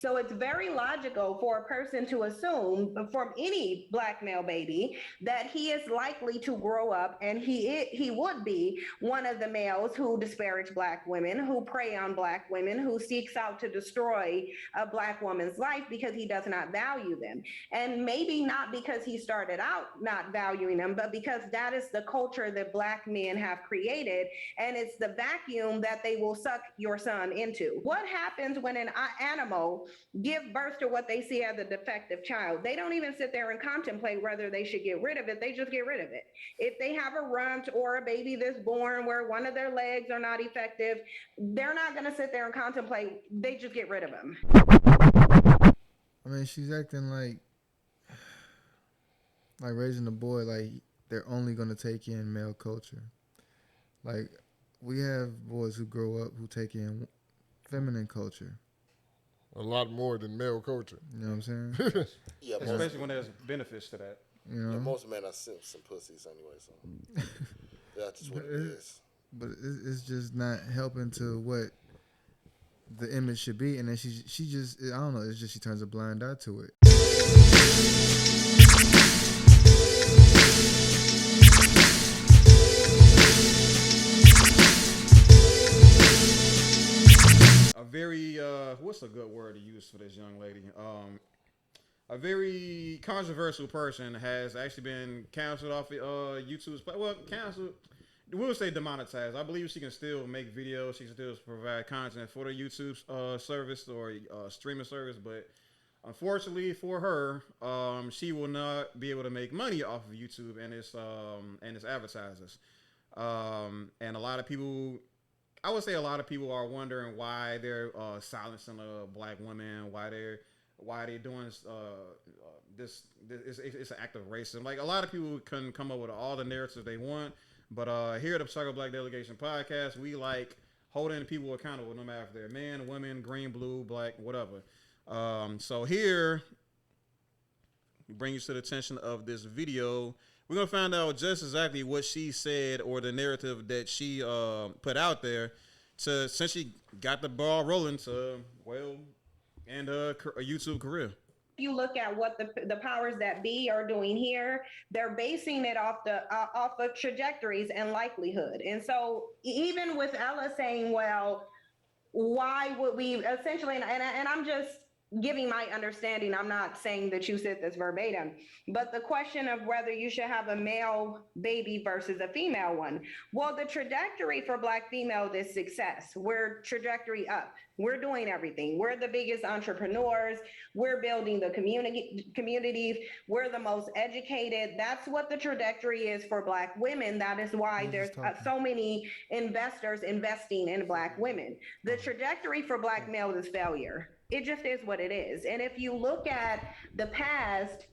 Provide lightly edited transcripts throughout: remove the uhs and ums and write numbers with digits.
So it's very logical for a person to assume from any black male baby that he is likely to grow up and he would be one of the males who disparage black women, who prey on black women, who seeks out to destroy a black woman's life because he does not value them. And maybe not because he started out not valuing them, but because that is the culture that black men have created, and it's the vacuum that they will suck your son into. What happens when an animal give birth to what they see as a defective child? They don't even sit there and contemplate whether they should get rid of it. They just get rid of it. If they have a runt or a baby that's born where one of their legs are not effective, they're not going to sit there and contemplate. They just get rid of them. I mean, she's acting like raising a boy like they're only gonna take in male culture. Like we have boys who grow up who take in feminine culture. A lot more than male culture. You know what I'm saying? Yeah, Especially when there's benefits to that. You know. most men are simps and pussies anyway, so that's just what it is. But it's just not helping to what the image should be, and then she just I don't know. It's just she turns a blind eye to it. A very what's a good word to use for this young lady? A very controversial person has actually been canceled off YouTube's well, canceled. We'll say demonetized. I believe she can still make videos. She can still provide content for the YouTube service or streaming service, but unfortunately for her, she will not be able to make money off of YouTube and its advertisers. And a lot of people, I would say, a lot of people are wondering why they're silencing black women, why they're doing this. It's an act of racism. Like a lot of people can come up with all the narratives they want, but here at the Chicago Black Delegation podcast, we like holding people accountable, no matter if they're men, women, green, blue, black, whatever. So here, we bring you to the attention of this video. We're gonna find out just exactly what she said or the narrative that she put out there since she got the ball rolling to end her YouTube career. You look at what the powers that be are doing here, they're basing it off of trajectories and likelihood. And so even with Ella saying, well, why would we essentially, and I'm just giving my understanding, I'm not saying that you said this verbatim, but the question of whether you should have a male baby versus a female one. Well, the trajectory for black females is success. We're trajectory up. We're doing everything. We're the biggest entrepreneurs. We're building the communities. We're the most educated. That's what the trajectory is for black women. That is why there's so many investors investing in black women. The trajectory for black males is failure. It just is what it is. And if you look at the past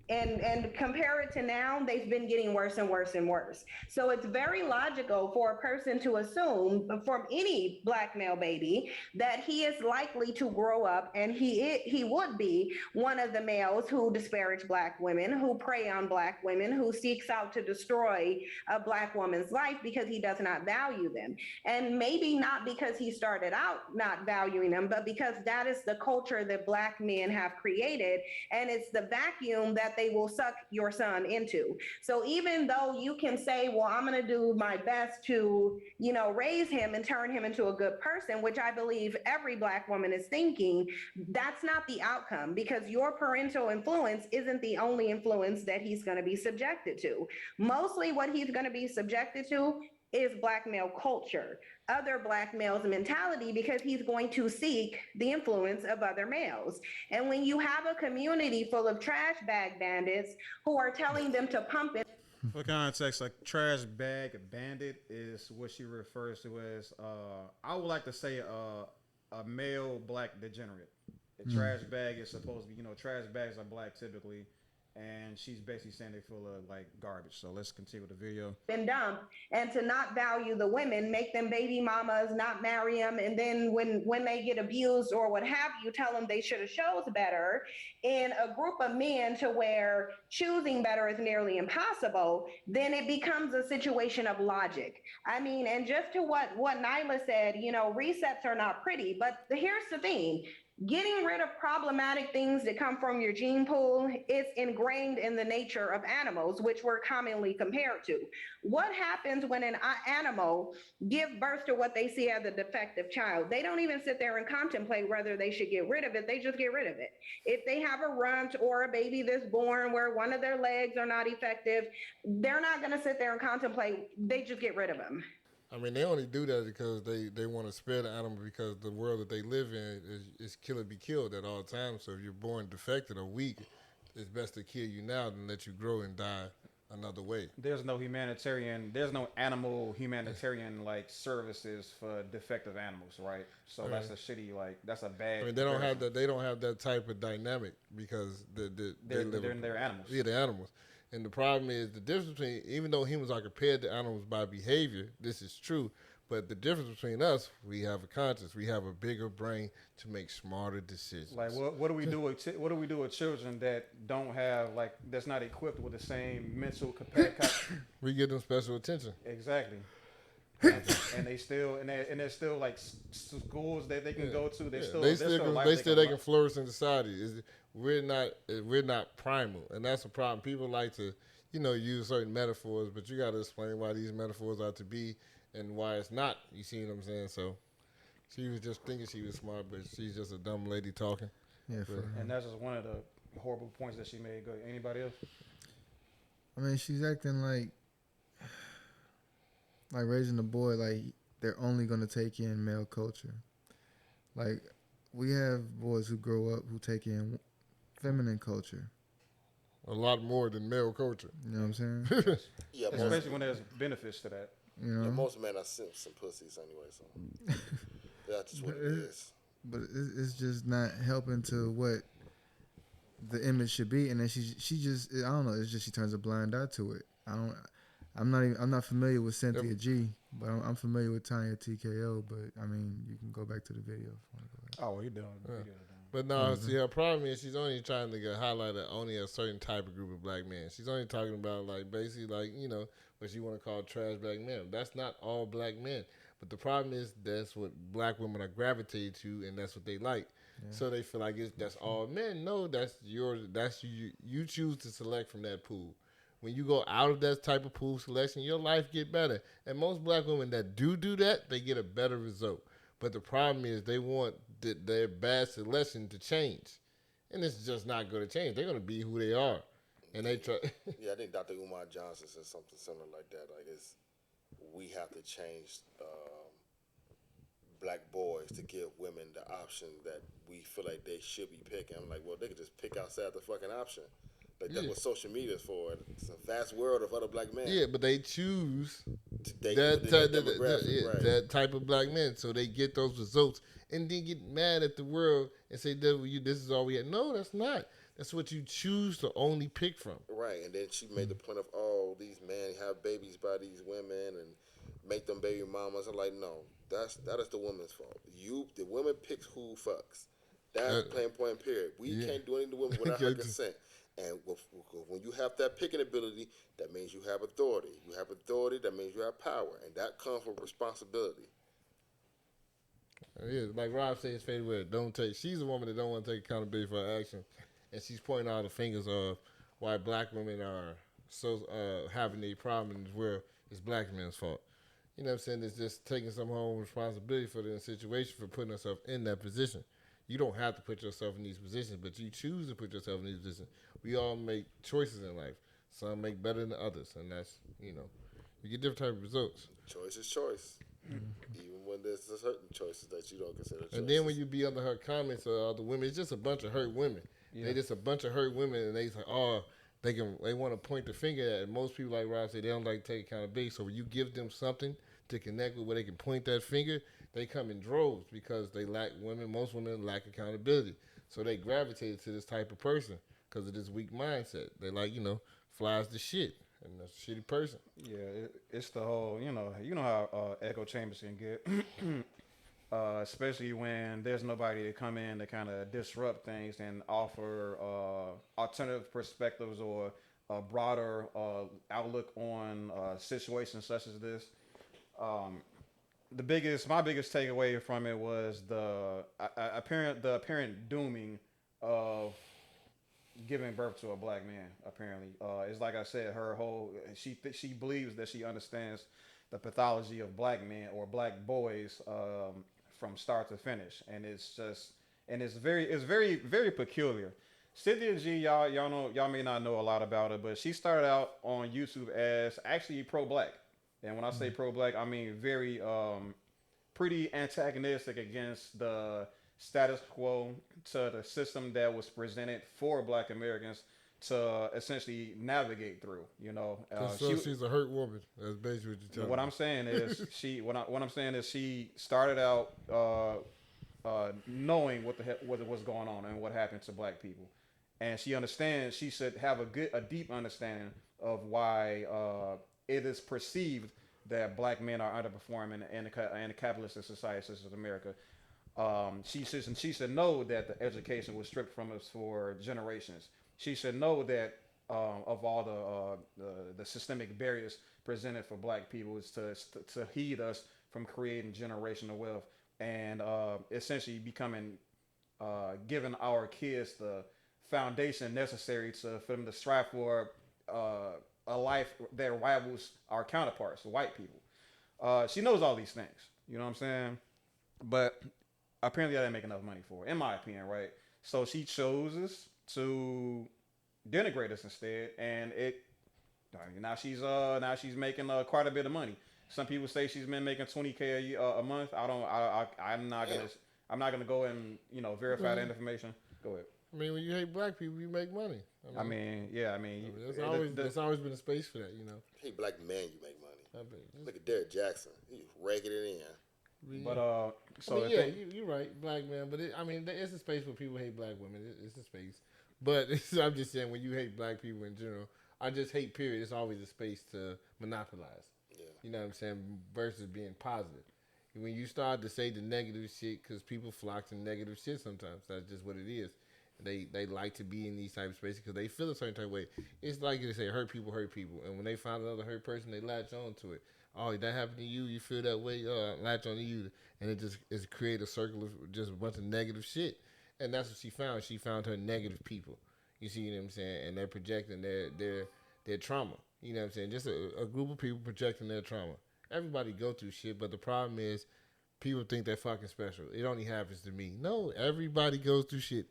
and compare it to now, they've been getting worse and worse and worse. So it's very logical for a person to assume from any black male baby that he is likely to grow up and he would be one of the males who disparage black women, who prey on black women, who seeks out to destroy a black woman's life because he does not value them. And maybe not because he started out not valuing them, but because that is the culture that black men have created, and it's the vacuum that they will suck your son into. So even though you can say, well, I'm going to do my best to, raise him and turn him into a good person, which I believe every black woman is thinking, that's not the outcome, because your parental influence isn't the only influence that he's going to be subjected to. Mostly what he's going to be subjected to is black male culture, other black males' mentality, because he's going to seek the influence of other males. And when you have a community full of trash bag bandits who are telling them to pump it. For context, a trash bag bandit is what she refers to as, I would like to say, a male black degenerate. A trash bag is supposed to be, trash bags are black typically, and she's basically saying they're full of like garbage. So let's continue with the video. Been dumped, and to not value the women, make them baby mamas, not marry them, and then when they get abused or what have you, tell them they should have chose better in a group of men to where choosing better is nearly impossible. Then it becomes a situation of logic. I mean, and just to what Nyla said, resets are not pretty, but here's the thing. getting rid of problematic things that come from your gene pool is ingrained in the nature of animals, which we're commonly compared to. What happens when an animal give birth to what they see as a defective child? They don't even sit there and contemplate whether they should get rid of it. They just get rid of it. If they have a runt or a baby that's born where one of their legs are not effective, they're not going to sit there and contemplate. They just get rid of them. I mean, they only do that because they want to spare the animal because the world that they live in is kill or be killed at all times. So if you're born defected or weak, it's best to kill you now than let you grow and die another way. There's no humanitarian. There's no animal humanitarian like services for defective animals, right? So that's a shitty like that's a bad. I mean, they don't have that. They don't have that type of dynamic because they're animals. Yeah, they're animals. And the problem is the difference between, even though humans are compared to animals by behavior, this is true. But the difference between us, we have a conscience. We have a bigger brain to make smarter decisions. Like what do we do with what do we do with children that don't have like that's not equipped with the same mental capacity? We give them special attention. Exactly. And there's still like schools that they can go to. They can flourish in society. We're not primal, and that's a problem. People like to, use certain metaphors, but you got to explain why these metaphors are to be and why it's not. You see what I'm saying? So, she was just thinking she was smart, but she's just a dumb lady talking. Yeah, and that's just one of the horrible points that she made. Go. Anybody else? I mean, she's acting like raising a boy like they're only gonna take in male culture. Like we have boys who grow up who take in feminine culture. A lot more than male culture. You know what I'm saying? Yeah, especially when there's benefits to that. You know? Yeah, most men are simps and pussies anyway, so that's just what it is. But it's just not helping to what the image should be, and then she just I don't know. It's just she turns a blind eye to it. I'm not familiar with Cynthia G, but I'm familiar with Tanya TKO. But I mean, you can go back to the video. If you want to go back. Oh, he doing the video. But no, see, her problem is she's only trying to get highlighted only a certain type of group of black men. She's only talking about like basically like what you want to call trash black men. That's not all black men. But the problem is that's what black women are gravitated to, and that's what they like. Yeah. So they feel like that's all men. No, that's yours. That's you choose to select from that pool. When you go out of that type of pool selection, your life get better. And most black women that do that, they get a better result. But the problem is they want their bad selection to change. And it's just not going to change. They're going to be who they are. And they try. Yeah, I think Dr. Umar Johnson said something similar like that. Like we have to change black boys to give women the option that we feel like they should be picking. I'm like, well, they could just pick outside the fucking option. Like that's what social media is for. It's a vast world of other black men. Yeah, but they choose that that type of black men, so they get those results, and then get mad at the world and say, "This is all we had." No, that's not. That's what you choose to only pick from. Right, and then she made the point of, oh, these men have babies by these women and make them baby mamas. I'm like, no, that is the woman's fault. The woman picks who fucks. That's plain point. Period. We can't do anything to women without her consent. And when you have that picking ability, that means you have authority. You have authority, that means you have power. And that comes with responsibility. Yeah, like Rob said, his favorite word, she's a woman that don't want to take accountability for her actions. And she's pointing out the fingers of why black women are so having a problem in this world. It's black men's fault. You know what I'm saying? It's just taking some home responsibility for the situation, for putting herself in that position. You don't have to put yourself in these positions, but you choose to put yourself in these positions. We all make choices in life. Some make better than others, and that's, you get different type of results. Choice is choice. Mm-hmm. Even when there's certain choices that you don't consider choices. And then when you be under her comments or other women, it's just a bunch of hurt women. Yeah. They just a bunch of hurt women, and they say, oh, they want to point the finger at it. And most people, like Rob said, they don't like to take accountability. So when you give them something to connect with where they can point that finger, they come in droves because they lack women. Most women lack accountability. So they gravitated to this type of person because of this weak mindset. They like, flies the shit and that's a shitty person. Yeah, it's the whole, how echo chambers can get, especially when there's nobody to come in to kind of disrupt things and offer alternative perspectives or a broader outlook on situations such as this. my biggest takeaway from it was the apparent dooming of giving birth to a black man. Apparently, it's like I said, her whole she believes that she understands the pathology of black men or black boys from start to finish, and it's very peculiar. Cynthia G, y'all may not know a lot about her, but she started out on YouTube as actually pro-black, and when I say pro-black, I mean very pretty antagonistic against the status quo, to the system that was presented for Black Americans to essentially navigate through. So she's a hurt woman. That's basically what you're telling What me. I'm saying is what I'm saying is she started out knowing what the heck what was going on and what happened to Black people, and she understands. She should have a deep understanding of why it is perceived that Black men are underperforming in a capitalistic society such as America. She should know that the education was stripped from us for generations. She should know that of all the systemic barriers presented for Black people is to heed us from creating generational wealth and essentially becoming giving our kids the foundation necessary for them to strive for a life that rivals our counterparts, the white people. She knows all these things. You know what I'm saying? But apparently, I didn't make enough money for it, in my opinion, right? So she chooses to denigrate us instead, and now she's making quite a bit of money. Some people say she's been making 20K a month. I don't. I'm not gonna go and verify that information. Go ahead. I mean, when you hate black people, you make money. There's always been a space for that, Hey, black man, you make money. I mean, Look at Derek Jackson. He's raking it in. But you're right, black man. But it's a space where people hate black women. It's a space. But I'm just saying, when you hate black people in general, I just hate. Period. It's always a space to monopolize. Yeah. You know what I'm saying? Versus being positive. When you start to say the negative shit, because people flock to negative shit sometimes. That's just what it is. They like to be in these type of spaces because they feel a certain type of way. It's like they say, hurt people, and when they find another hurt person, they latch on to it. Oh, that happened to you. You feel that way. Latch on to you, and it just create a circle of just a bunch of negative shit. And that's what she found. She found her negative people. You see what I'm saying? And they're projecting their trauma. You know what I'm saying? Just a group of people projecting their trauma. Everybody go through shit, but the problem is people think they're fucking special. It only happens to me. No, everybody goes through shit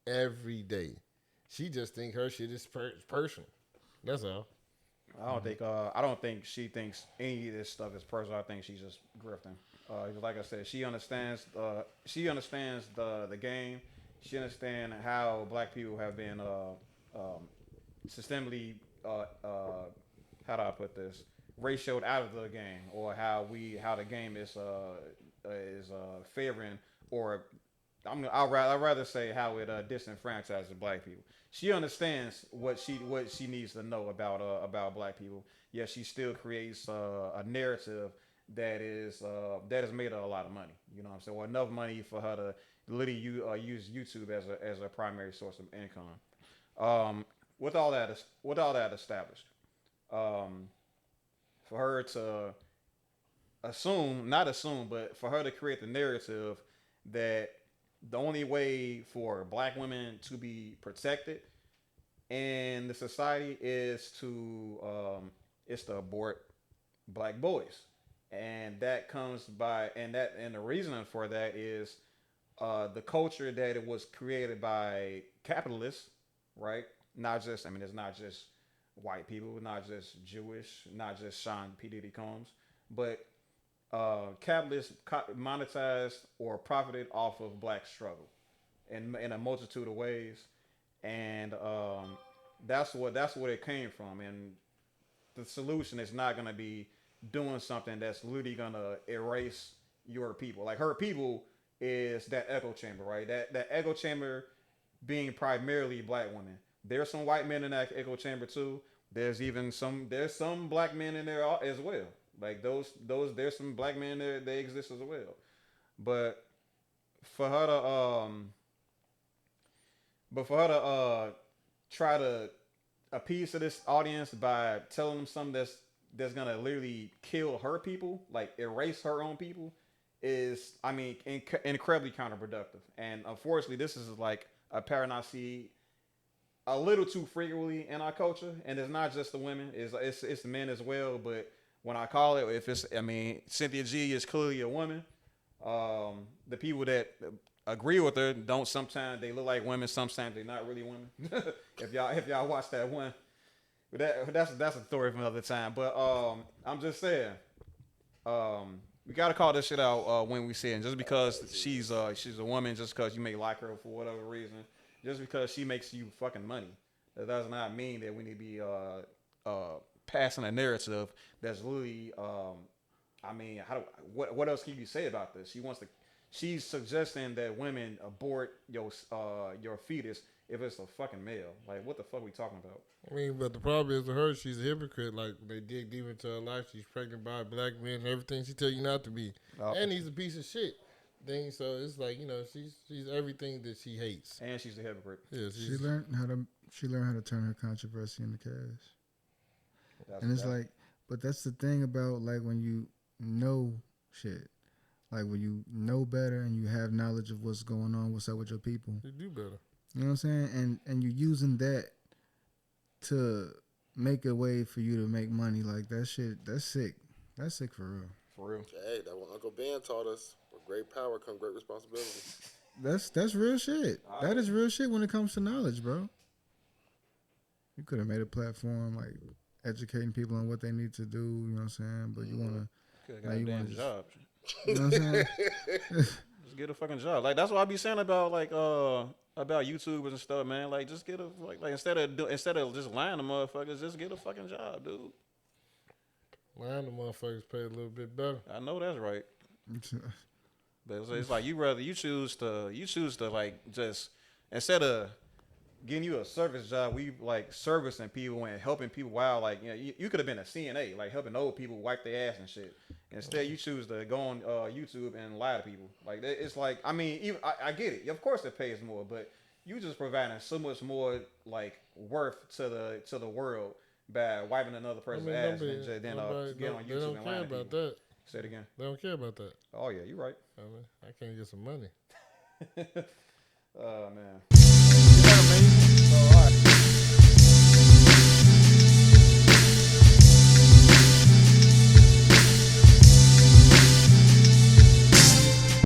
every day. She just think her shit is personal. That's all. I don't think she thinks any of this stuff is personal. I think she's just grifting. Like I said, she understands the game. She understands how black people have been systemically how do I put this, ratioed out of the game, or how the game is favoring, or I'd rather say how it disenfranchises black people. She understands what she needs to know about black people. Yet she still creates a narrative that is made a lot of money. You know what I'm saying? Or enough money for her to literally use YouTube as a primary source of income. With all that established, for her to but for her to create the narrative that the only way for black women to be protected in the society is to abort black boys, and that comes by and the reason for that is the culture that it was created by capitalists, right? It's not just white people, not just Jewish, not just Sean P. Diddy Combs, but capitalists monetized or profited off of black struggle in a multitude of ways, and that's what it came from. And the solution is not going to be doing something that's literally going to erase your people. Like, her people is that echo chamber, right? That echo chamber being primarily black women. There's some white men in that echo chamber too. There's some black men in there as well. Like there's some black men there, they exist as well. But for her to try to appease to this audience by telling them something that's gonna literally kill her people, like erase her own people, is I mean incredibly counterproductive. And unfortunately, this is like a pattern I see a little too frequently in our culture, and it's not just the women; it's the men as well. But when I call it, if it's, I mean, Cynthia G is clearly a woman. The people that agree with her don't. Sometimes they look like women. Sometimes they're not really women. if y'all watch that one, that's a story for another time. But I'm just saying, we gotta call this shit out when we see it. And just because she's a woman, just because you may like her for whatever reason, just because she makes you fucking money, that does not mean that we need to be passing a narrative that's really I mean, what else can you say about this? She's suggesting that women abort your fetus if it's a fucking male. Like, what the fuck are we talking about? I mean, but the problem is with her, she's a hypocrite. Like, they dig deep into her life. She's pregnant by black men and everything she tell you not to be. Oh. And he's a piece of shit. So it's like, you know, she's everything that she hates. And she's a hypocrite. Yeah, she learned how to turn her controversy into cash. And it's like, but that's the thing about, like, when you know shit. Like, when you know better and you have knowledge of what's going on, what's up with your people. You do better. You know what I'm saying? And you're using that to make a way for you to make money. Like, that shit, that's sick. That's sick for real. For real. Hey, that's what Uncle Ben taught us. With great power comes great responsibility. That's real shit. That is real shit when it comes to knowledge, bro. You could have made a platform, like, educating people on what they need to do, you know what I'm saying? But you want to... Like, you want a job. You know what I'm saying? Just get a fucking job. Like, that's what I be saying about, like, about YouTubers and stuff, man. Like, just get a, like instead of just lying to motherfuckers, just get a fucking job, dude. Lying to motherfuckers pay a little bit better. I know that's right. But it's like you choose to like, just instead of getting you a service job, we like servicing people and helping people out. Like, you know, you could have been a CNA, like helping old people wipe their ass and shit. Instead, you choose to go on YouTube and lie to people. Like, it's like, I mean, even I get it. Of course, it pays more, but you just providing so much more like worth to the world by wiping another person's ass and then get on YouTube and lying to people. That. Say it again. They don't care about that. Oh yeah, you're right. I can't get some money. Oh man.